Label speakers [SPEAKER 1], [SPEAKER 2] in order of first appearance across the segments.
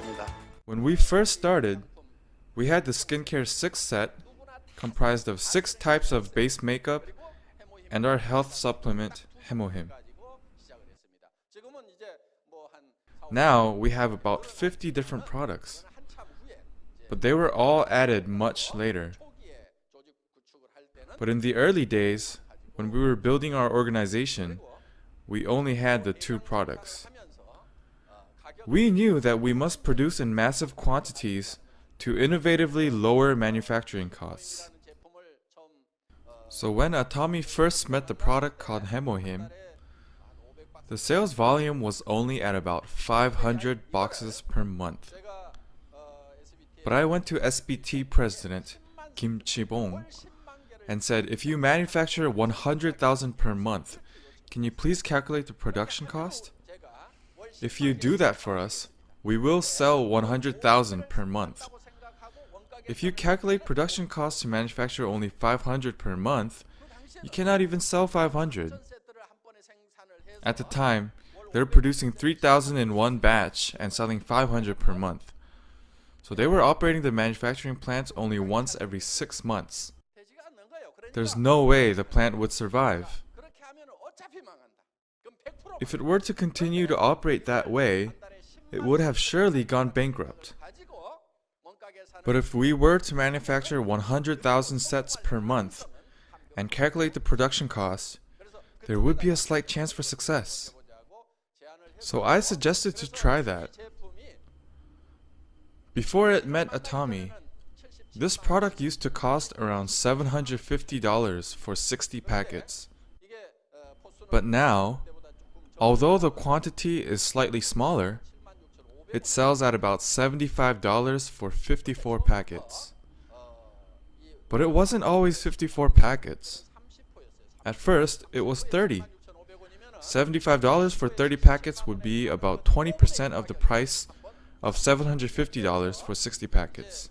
[SPEAKER 1] 있었습니다.
[SPEAKER 2] When we first started, we had the skincare 6 set, comprised of 6 types of base makeup and our health supplement, Hemohim. Now we have about 50 different products, but they were all added much later. But in the early days, when we were building our organization, we only had the 2 products. We knew that we must produce in massive quantities to innovatively lower manufacturing costs. So when Atomy first met the product called Hemohim, the sales volume was only at about 500 boxes per month. But I went to SBT president Kim Chi-bong and said, if you manufacture 100,000 per month, can you please calculate the production cost? If you do that for us, we will sell 100,000 per month. If you calculate production costs to manufacture only 500 per month, you cannot even sell 500. At the time, they were producing 3,000 in one batch and selling 500 per month. So they were operating the manufacturing plants only once every 6 months. There's no way the plant would survive. If it were to continue to operate that way, it would have surely gone bankrupt. But if we were to manufacture 100,000 sets per month and calculate the production costs, there would be a slight chance for success. So I suggested to try that. Before it met Atomy, this product used to cost around $750 for 60 packets. But now, although the quantity is slightly smaller, it sells at about $75 for 54 packets. But it wasn't always 54 packets. At first, it was 30. $75 for 30 packets would be about 20% of the price of $750 for 60 packets.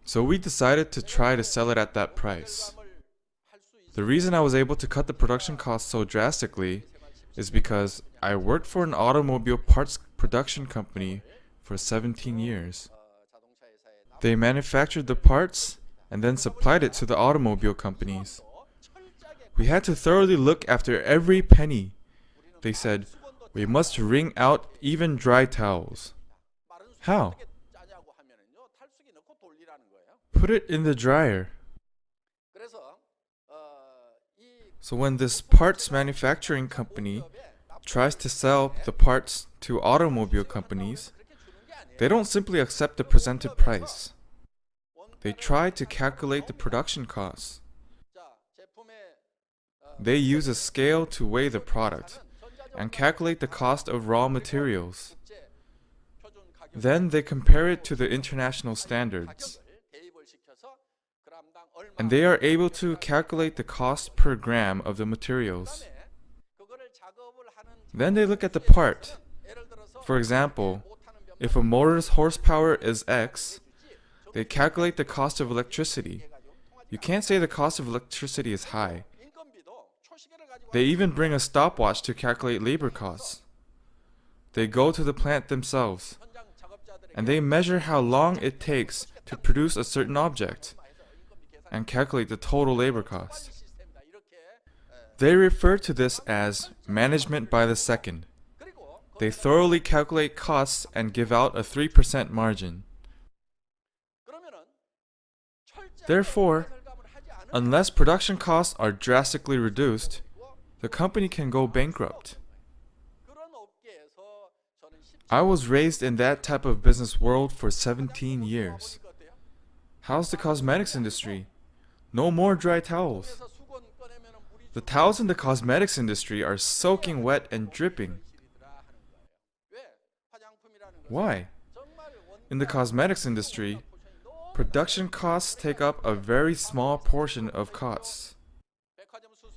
[SPEAKER 2] So we decided to try to sell it at that price. The reason I was able to cut the production cost so drastically is because I worked for an automobile parts production company for 17 years. They manufactured the parts and then supplied it to the automobile companies. We had to thoroughly look after every penny. They said, we must wring out even dry towels. How? Put it in the dryer. So when this parts manufacturing company tries to sell the parts to automobile companies, they don't simply accept the presented price. They try to calculate the production costs. They use a scale to weigh the product and calculate the cost of raw materials. Then they compare it to the international standards. And they are able to calculate the cost per gram of the materials. Then they look at the part. For example, if a motor's horsepower is X, they calculate the cost of electricity. You can't say the cost of electricity is high. They even bring a stopwatch to calculate labor costs. They go to the plant themselves, and they measure how long it takes to produce a certain object, and calculate the total labor cost. They refer to this as management by the second. They thoroughly calculate costs and give out a 3% margin. Therefore, unless production costs are drastically reduced, the company can go bankrupt. I was raised in that type of business world for 17 years. How's the cosmetics industry? No more dry towels. The towels in the cosmetics industry are soaking wet and dripping. Why? In the cosmetics industry, production costs take up a very small portion of costs.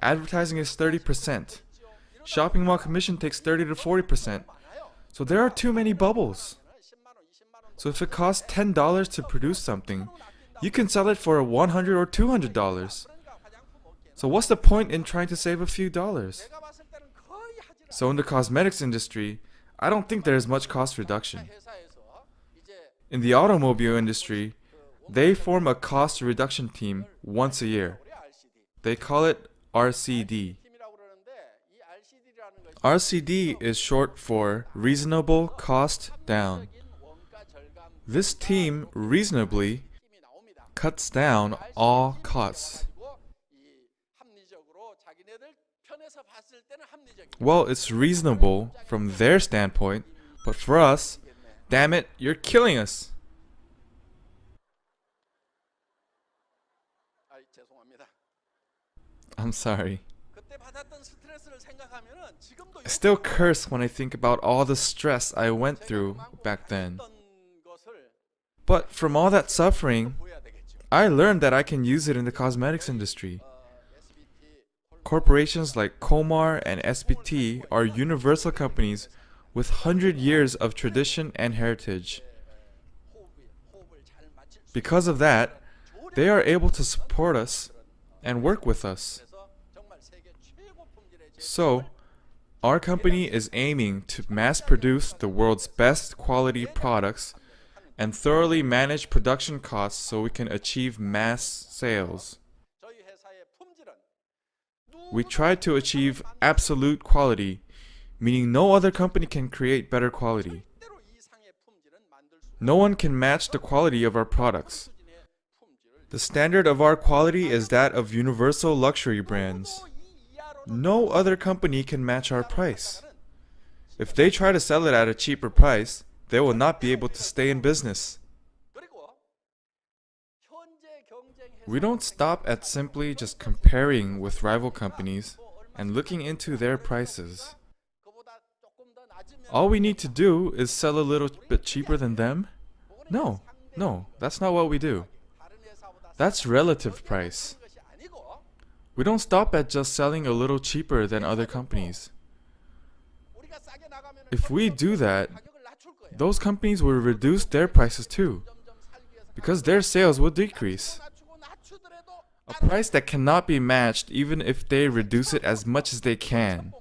[SPEAKER 2] Advertising is 30%. Shopping mall commission takes 30 to 40%. So there are too many bubbles. So if it costs $10 to produce something, you can sell it for $100 or $200. So what's the point in trying to save a few dollars? So in the cosmetics industry, I don't think there's much cost reduction. In the automobile industry, they form a cost reduction team once a year. They call it RCD. RCD is short for Reasonable Cost Down. This team reasonably cuts down all costs. Well, it's reasonable from their standpoint, but for us, damn it, you're killing us. I'm sorry. I still curse when I think about all the stress I went through back then. But from all that suffering, I learned that I can use it in the cosmetics industry. Corporations like Komar and SBT are universal companies with 100 years of tradition and heritage. Because of that, they are able to support us and work with us. So, our company is aiming to mass produce the world's best quality products and thoroughly manage production costs so we can achieve mass sales. We try to achieve absolute quality, meaning no other company can create better quality. No one can match the quality of our products. The standard of our quality is that of universal luxury brands. No other company can match our price. If they try to sell it at a cheaper price, they will not be able to stay in business. We don't stop at simply just comparing with rival companies and looking into their prices. All we need to do is sell a little bit cheaper than them? No, that's not what we do. That's relative price. We don't stop at just selling a little cheaper than other companies. If we do that, those companies will reduce their prices too, because their sales will decrease. A price that cannot be matched even if they reduce it as much as they can.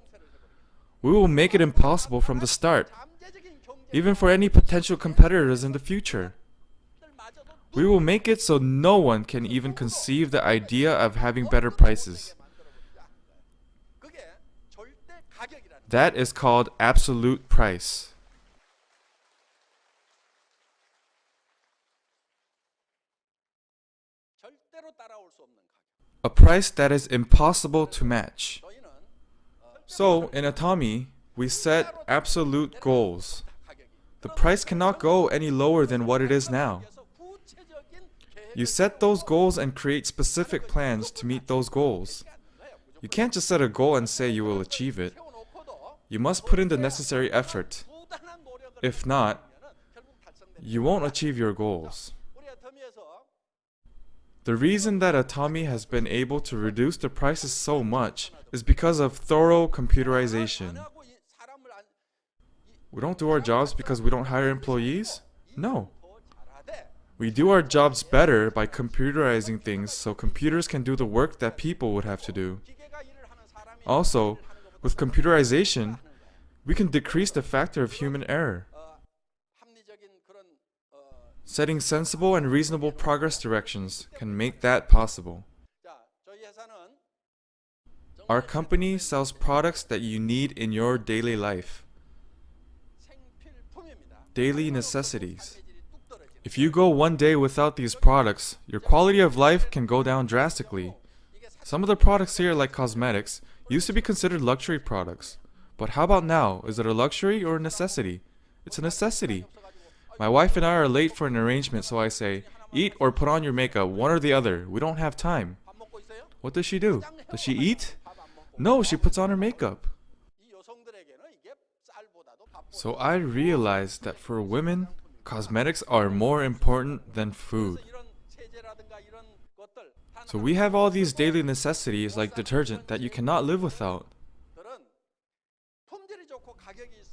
[SPEAKER 2] We will make it impossible from the start, even for any potential competitors in the future. We will make it so no one can even conceive the idea of having better prices. That is called absolute price. A price that is impossible to match. So, in Atomy, we set absolute goals. The price cannot go any lower than what it is now. You set those goals and create specific plans to meet those goals. You can't just set a goal and say you will achieve it. You must put in the necessary effort. If not, you won't achieve your goals. The reason that Atomy has been able to reduce the prices so much is because of thorough computerization. We don't do our jobs because we don't hire employees? No. We do our jobs better by computerizing things so computers can do the work that people would have to do. Also, with computerization, we can decrease the factor of human error. Setting sensible and reasonable progress directions can make that possible. Our company sells products that you need in your daily life. Daily necessities. If you go one day without these products, your quality of life can go down drastically. Some of the products here, like cosmetics, used to be considered luxury products. But how about now? Is it a luxury or a necessity? It's a necessity. My wife and I are late for an arrangement, so I say, eat or put on your makeup, one or the other. We don't have time. What does she do? Does she eat? No, she puts on her makeup. So I realized that for women, cosmetics are more important than food. So we have all these daily necessities like detergent that you cannot live without.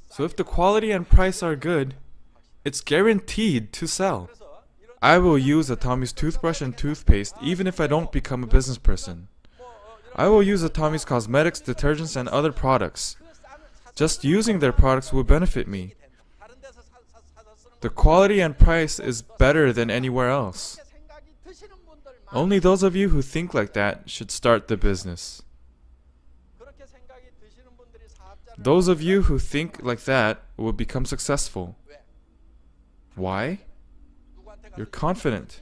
[SPEAKER 2] So if the quality and price are good, it's guaranteed to sell. I will use Atomy's toothbrush and toothpaste even if I don't become a business person. I will use Atomy's cosmetics, detergents, and other products. Just using their products will benefit me. The quality and price is better than anywhere else. Only those of you who think like that should start the business. Those of you who think like that will become successful. Why? You're confident.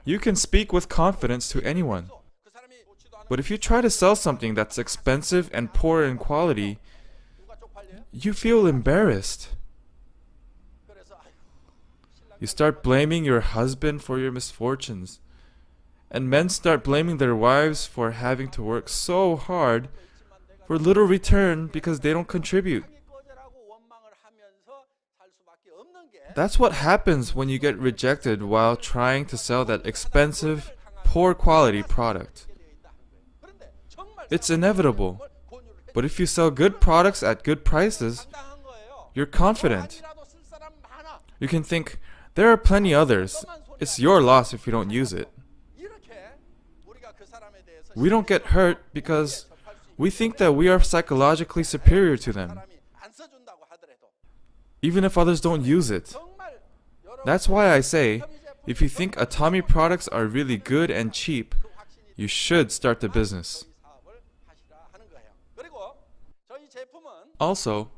[SPEAKER 2] You can speak with confidence to anyone. But if you try to sell something that's expensive and poor in quality, you feel embarrassed. You start blaming your husband for your misfortunes. And men start blaming their wives for having to work so hard for little return because they don't contribute. That's what happens when you get rejected while trying to sell that expensive, poor quality product. It's inevitable. But if you sell good products at good prices, you're confident. You can think, there are plenty others. It's your loss if you don't use it. We don't get hurt because we think that we are psychologically superior to them, even if others don't use it. That's why I say, if you think Atomy products are really good and cheap, you should start the business. Also,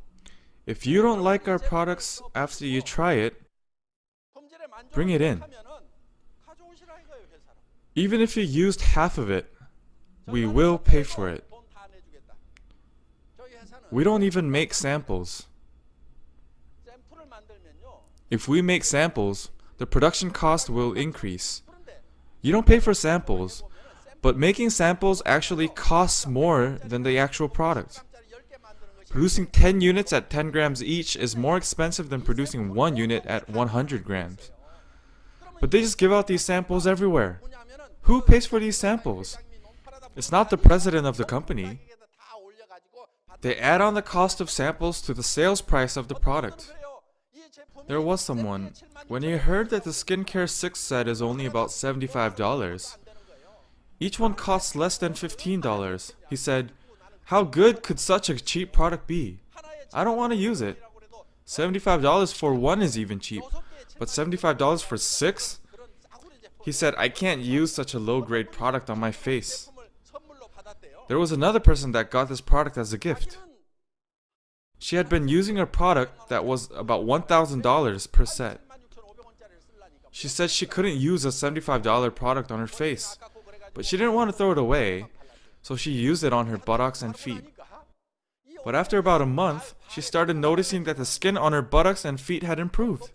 [SPEAKER 2] if you don't like our products after you try it, bring it in. Even if you used half of it, we will pay for it. We don't even make samples. If we make samples, the production cost will increase. You don't pay for samples, but making samples actually costs more than the actual product. Producing 10 units at 10 grams each is more expensive than producing 1 unit at 100 grams. But they just give out these samples everywhere. Who pays for these samples? It's not the president of the company. They add on the cost of samples to the sales price of the product. There was someone, when he heard that the skincare 6 set is only about $75, each one costs less than $15, he said, how good could such a cheap product be? I don't want to use it. $75 for one is even cheap, but $75 for 6? He said, I can't use such a low-grade product on my face. There was another person that got this product as a gift. She had been using a product that was about $1,000 per set. She said she couldn't use a $75 product on her face, but she didn't want to throw it away, so she used it on her buttocks and feet. But after about a month, she started noticing that the skin on her buttocks and feet had improved.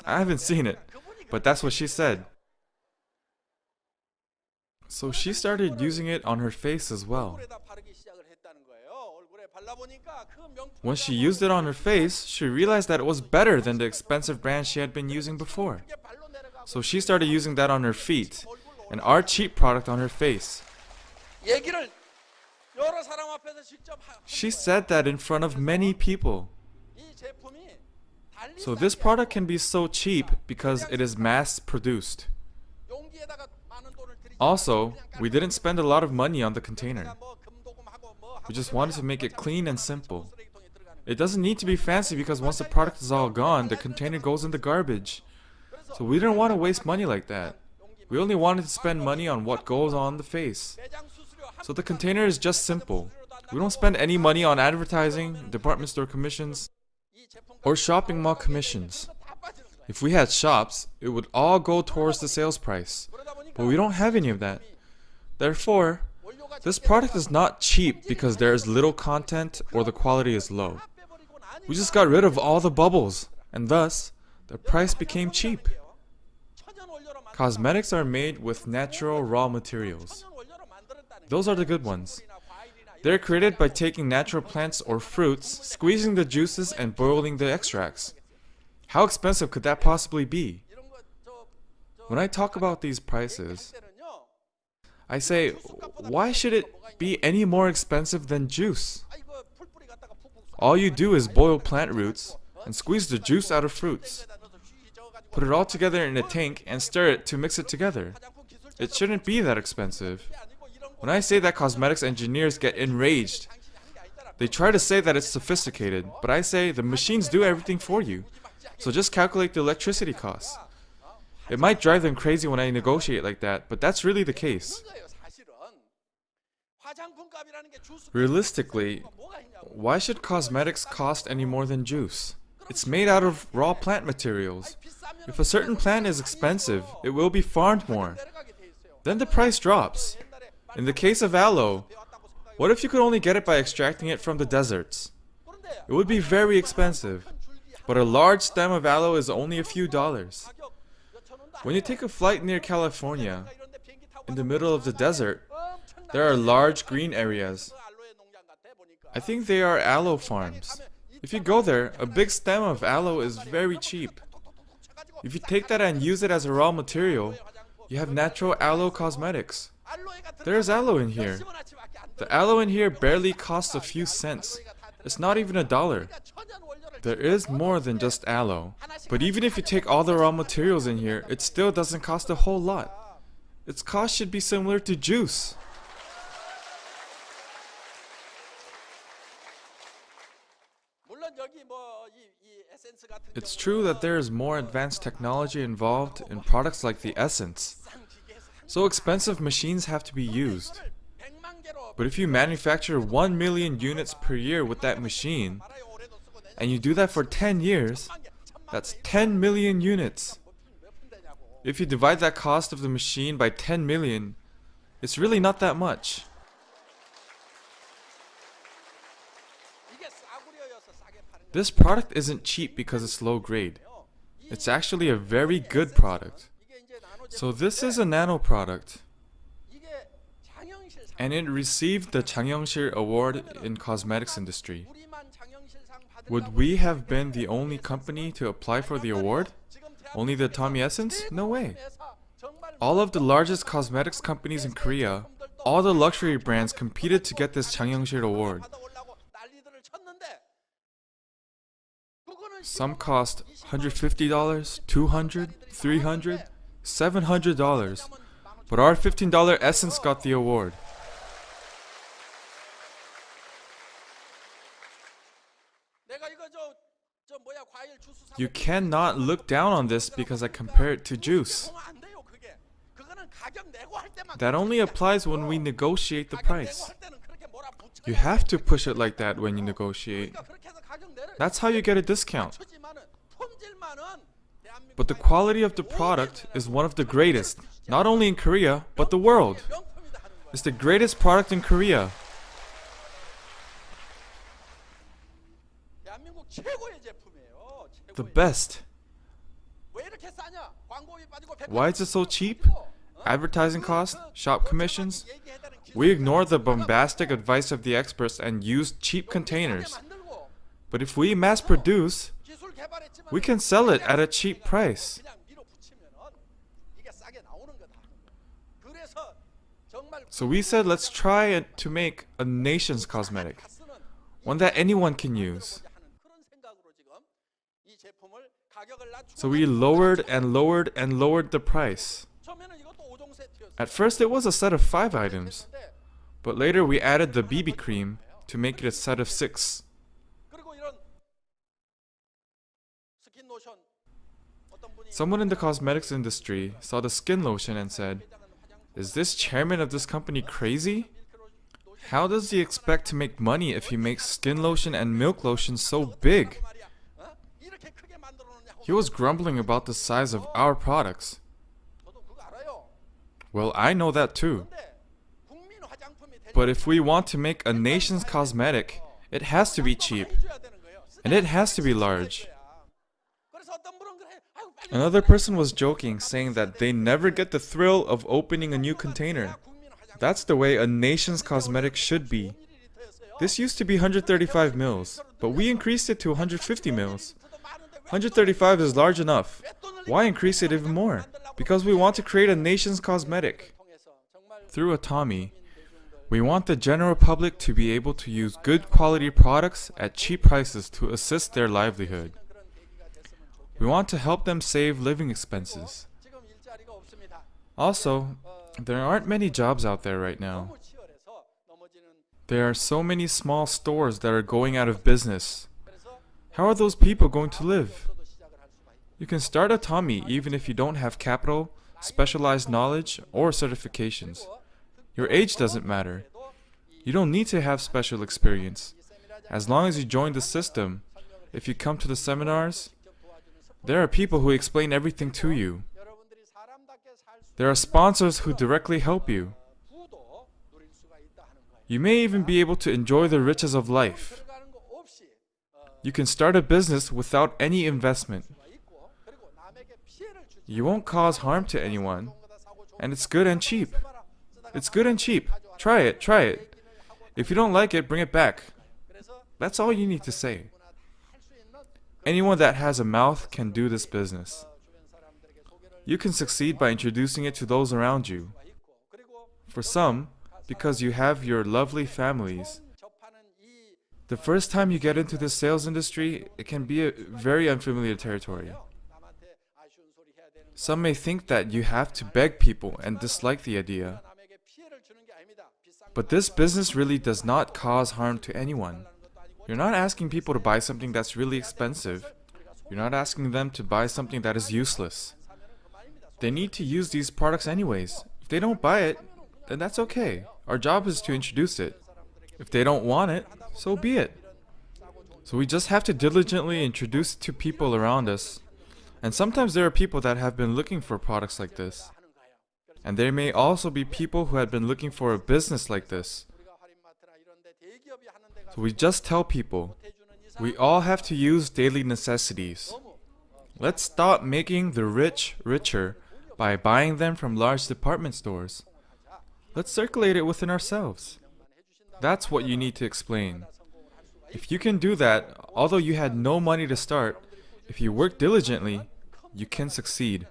[SPEAKER 2] I haven't seen it, but that's what she said. So she started using it on her face as well. When she used it on her face, she realized that it was better than the expensive brand she had been using before. So she started using that on her feet, and our cheap product on her face. She said that in front of many people. So this product can be so cheap because it is mass-produced. Also, we didn't spend a lot of money on the container. We just wanted to make it clean and simple. It doesn't need to be fancy because once the product is all gone, the container goes in the garbage. So we didn't want to waste money like that. We only wanted to spend money on what goes on the face. So the container is just simple. We don't spend any money on advertising, department store commissions, or shopping mall commissions. If we had shops, it would all go towards the sales price. But we don't have any of that. Therefore, this product is not cheap because there is little content or the quality is low. We just got rid of all the bubbles, and thus, the price became cheap. Cosmetics are made with natural raw materials. Those are the good ones. They're created by taking natural plants or fruits, squeezing the juices and boiling the extracts. How expensive could that possibly be? When I talk about these prices, I say, why should it be any more expensive than juice? All you do is boil plant roots and squeeze the juice out of fruits. Put it all together in a tank and stir it to mix it together. It shouldn't be that expensive. When I say that cosmetics engineers get enraged, They try to say that it's sophisticated, but I say the machines do everything for you. So just calculate the electricity costs. It might drive them crazy when I negotiate like that, but that's really the case. Realistically, why should cosmetics cost any more than juice? It's made out of raw plant materials. If a certain plant is expensive, it will be farmed more. Then the price drops. In the case of aloe, what if you could only get it by extracting it from the deserts? It would be very expensive, but a large stem of aloe is only a few dollars. When you take a flight near California, in the middle of the desert, there are large green areas. I think they are aloe farms. If you go there, a big stem of aloe is very cheap. If you take that and use it as a raw material, you have natural aloe cosmetics. There's aloe in here. The aloe in here barely costs a few cents. It's not even $1. There is more than just aloe. But even if you take all the raw materials in here, it still doesn't cost a whole lot. Its cost should be similar to juice. It's true that there is more advanced technology involved in products like the essence. So expensive machines have to be used. But if you manufacture 1 million units per year with that machine, and you do that for 10 years, that's 10 million units. If you divide that cost of the machine by 10 million, it's really not that much. This product isn't cheap because it's low grade. It's actually a very good product. So this is a nano product. And it received the 장영실 Award in cosmetics industry. Would we have been the only company to apply for the award? Only the Atomy Essence? No way. All of the largest cosmetics companies in Korea, all the luxury brands competed to get this 장영실 Award. Some cost $150, $200, $300, $700, but our $15 Essence got the award. You cannot look down on this because I compare it to juice. That only applies when we negotiate the price. You have to push it like that when you negotiate. That's how you get a discount. But the quality of the product is one of the greatest, not only in Korea, but the world. It's the greatest product in Korea. The best. Why is it so cheap? Advertising costs, shop commissions. We ignore the bombastic advice of the experts and use cheap containers. But if we mass produce, we can sell it at a cheap price. So we said let's try to make a nation's cosmetic, one that anyone can use. So we lowered and lowered and lowered the price. At first it was a set of 5 items, but later we added the BB cream to make it a set of 6. Someone in the cosmetics industry saw the skin lotion and said, "Is this chairman of this company crazy? How does he expect to make money if he makes skin lotion and milk lotion so big?" He was grumbling about the size of our products. Well, I know that too. But if we want to make a nation's cosmetic, it has to be cheap. And it has to be large. Another person was joking, saying that they never get the thrill of opening a new container. That's the way a nation's cosmetic should be. This used to be 135 mils, but we increased it to 150 mils. 135 is large enough. Why increase it even more? Because we want to create a nation's cosmetic. Through Atomy, we want the general public to be able to use good quality products at cheap prices to assist their livelihood. We want to help them save living expenses. Also, there aren't many jobs out there right now. There are so many small stores that are going out of business. How are those people going to live? You can start Atomy even if you don't have capital, specialized knowledge, or certifications. Your age doesn't matter. You don't need to have special experience. As long as you join the system, if you come to the seminars, there are people who explain everything to you. There are sponsors who directly help you. You may even be able to enjoy the riches of life. You can start a business without any investment. You won't cause harm to anyone, and it's good and cheap. It's good and cheap. Try it, try it. If you don't like it, bring it back. That's all you need to say. Anyone that has a mouth can do this business. You can succeed by introducing it to those around you. For some, because you have your lovely families, the first time you get into the sales industry, it can be a very unfamiliar territory. Some may think that you have to beg people and dislike the idea. But this business really does not cause harm to anyone. You're not asking people to buy something that's really expensive. You're not asking them to buy something that is useless. They need to use these products anyways. If they don't buy it, then that's okay. Our job is to introduce it. If they don't want it, so be it. So we just have to diligently introduce it to people around us. And sometimes there are people that have been looking for products like this. And there may also be people who had been looking for a business like this. So we just tell people, we all have to use daily necessities. Let's stop making the rich richer by buying them from large department stores. Let's circulate it within ourselves. That's what you need to explain. If you can do that, although you had no money to start, if you work diligently, you can succeed.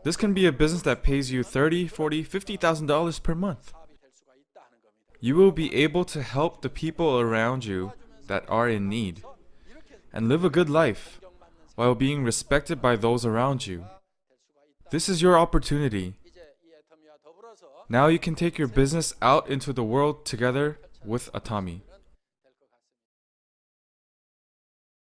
[SPEAKER 2] This can be a business that pays you $30,000, $40,000, $50,000 per month. You will be able to help the people around you that are in need and live a good life while being respected by those around you. This is your opportunity. Now you can take your business out into the world together with Atomy.